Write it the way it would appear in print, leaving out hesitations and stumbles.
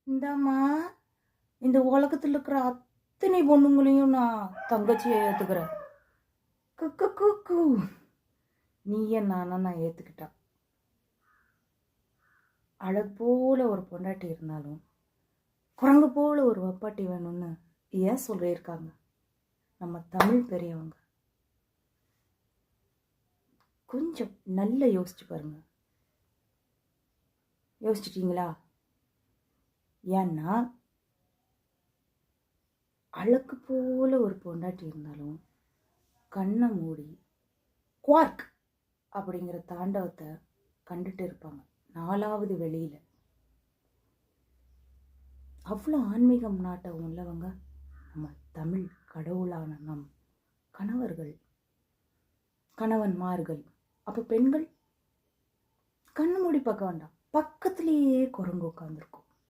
இந்தாம்மா, இந்த உலகத்துல இருக்கிற அத்தனை பொண்ணுங்களையும் நான் தங்கச்சியை ஏத்துக்கிறேன். குக்கு குக்கு. நீயே நானா நான் ஏத்துக்கிட்டா. அழகு போல ஒரு பொண்டாட்டி இருந்தாலும் குரங்கு போல ஒரு வப்பாட்டி வேணும்னு ஏன் சொல்லியிருக்காங்க நம்ம தமிழ் பெரியவங்க. கொஞ்சம் நல்லா யோசிச்சு பாருங்க. யோசிச்சிட்டீங்களா? ஏன்னா அழகு போல ஒரு பொண்டாட்டி இருந்தாலும் கண்ணை மூடி குவார்க் அப்படிங்கிற தாண்டவத்தை கண்டுட்டு இருப்பாங்க 4வது வெளியில. அவ்வளோ ஆன்மீகம் நாட்டம் உள்ளவங்க நம்ம தமிழ் கடவுளான நம் கணவன்மார்கள். அப்போ பெண்கள் கண்ணு மூடி பார்க்க வேண்டாம், பக்கத்திலேயே குரங்கு உட்காந்துருக்கும்.